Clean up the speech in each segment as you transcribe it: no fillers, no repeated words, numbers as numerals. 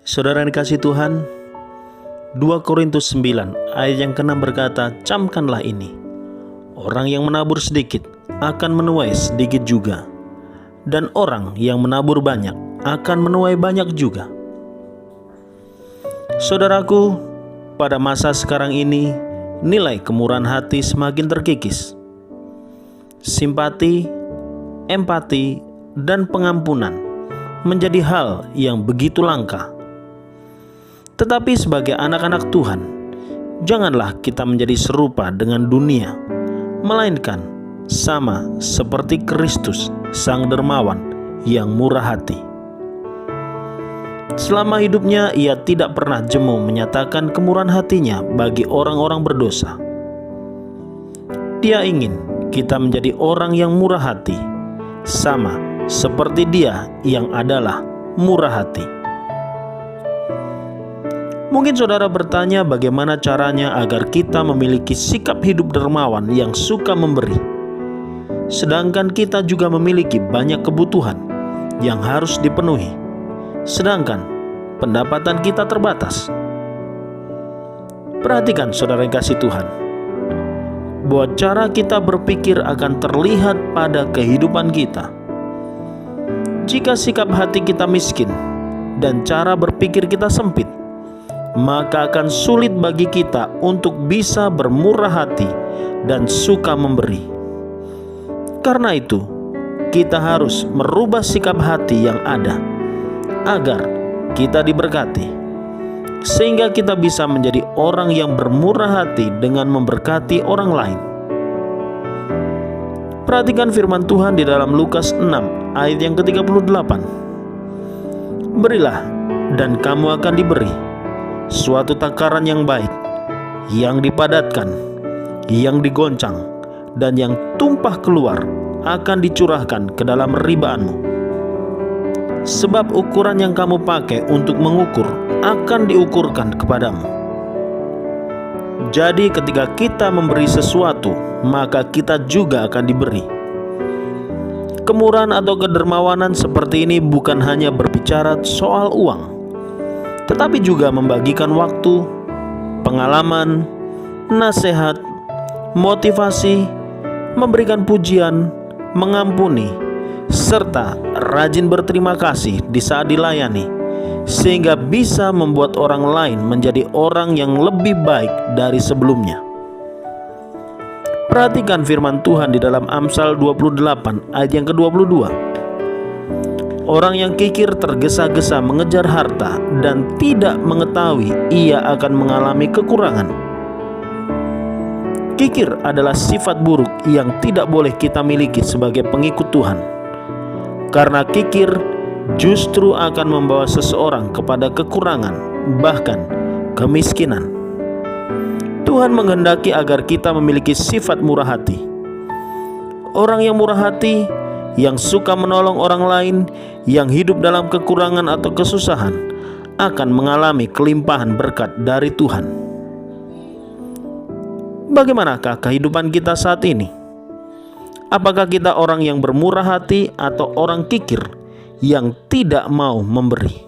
Saudara yang dikasihi Tuhan, 2 Korintus 9 ayat yang ke-6 berkata, "Camkanlah ini, orang yang menabur sedikit akan menuai sedikit juga, dan orang yang menabur banyak akan menuai banyak juga." Saudaraku, pada masa sekarang ini, nilai kemurahan hati semakin terkikis. Simpati, empati, dan pengampunan menjadi hal yang begitu langka. Tetapi sebagai anak-anak Tuhan, janganlah kita menjadi serupa dengan dunia, melainkan sama seperti Kristus, Sang Dermawan yang murah hati. Selama hidupnya, ia tidak pernah jemu menyatakan kemurahan hatinya bagi orang-orang berdosa. Dia ingin kita menjadi orang yang murah hati, sama seperti Dia yang adalah murah hati. Mungkin saudara bertanya, bagaimana caranya agar kita memiliki sikap hidup dermawan yang suka memberi, sedangkan kita juga memiliki banyak kebutuhan yang harus dipenuhi, sedangkan pendapatan kita terbatas. Perhatikan saudara yang kasih Tuhan, bahwa cara kita berpikir akan terlihat pada kehidupan kita. Jika sikap hati kita miskin dan cara berpikir kita sempit, maka akan sulit bagi kita untuk bisa bermurah hati dan suka memberi. Karena itu, kita harus merubah sikap hati yang ada agar kita diberkati, sehingga kita bisa menjadi orang yang bermurah hati dengan memberkati orang lain. Perhatikan firman Tuhan di dalam Lukas 6 ayat yang ke-38. "Berilah dan kamu akan diberi, suatu takaran yang baik, yang dipadatkan, yang digoncang, dan yang tumpah keluar akan dicurahkan ke dalam ribaanmu. Sebab ukuran yang kamu pakai untuk mengukur akan diukurkan kepadamu." Jadi ketika kita memberi sesuatu, maka kita juga akan diberi. Kemurahan atau kedermawanan seperti ini bukan hanya berbicara soal uang, tetapi juga membagikan waktu, pengalaman, nasihat, motivasi, memberikan pujian, mengampuni, serta rajin berterima kasih di saat dilayani, sehingga bisa membuat orang lain menjadi orang yang lebih baik dari sebelumnya. Perhatikan firman Tuhan di dalam Amsal 28 ayat yang ke-22. "Orang yang kikir tergesa-gesa mengejar harta dan tidak mengetahui ia akan mengalami kekurangan." Kikir adalah sifat buruk yang tidak boleh kita miliki sebagai pengikut Tuhan. Karena kikir justru akan membawa seseorang kepada kekurangan, bahkan kemiskinan. Tuhan menghendaki agar kita memiliki sifat murah hati. Orang yang murah hati, yang suka menolong orang lain, yang hidup dalam kekurangan atau kesusahan, akan mengalami kelimpahan berkat dari Tuhan. Bagaimanakah kehidupan kita saat ini? Apakah kita orang yang bermurah hati atau orang kikir yang tidak mau memberi?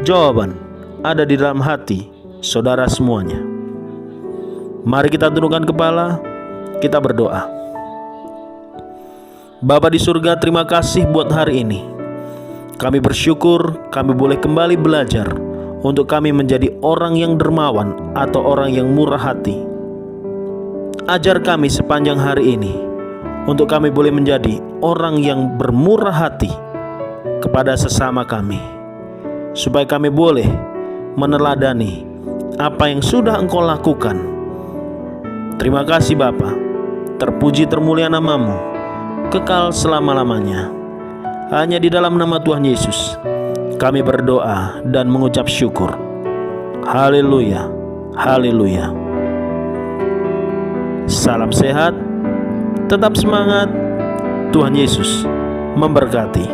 Jawaban ada di dalam hati saudara semuanya. Mari kita tundukkan kepala, kita berdoa. Bapa di surga, terima kasih buat hari ini. Kami bersyukur kami boleh kembali belajar untuk kami menjadi orang yang dermawan atau orang yang murah hati. Ajar kami sepanjang hari ini untuk kami boleh menjadi orang yang bermurah hati kepada sesama kami, supaya kami boleh meneladani apa yang sudah Engkau lakukan. Terima kasih Bapa, terpuji termulia nama-Mu, kekal selama-lamanya. Hanya di dalam nama Tuhan Yesus kami berdoa dan mengucap syukur. Haleluya, haleluya. Salam sehat, tetap semangat, Tuhan Yesus memberkati.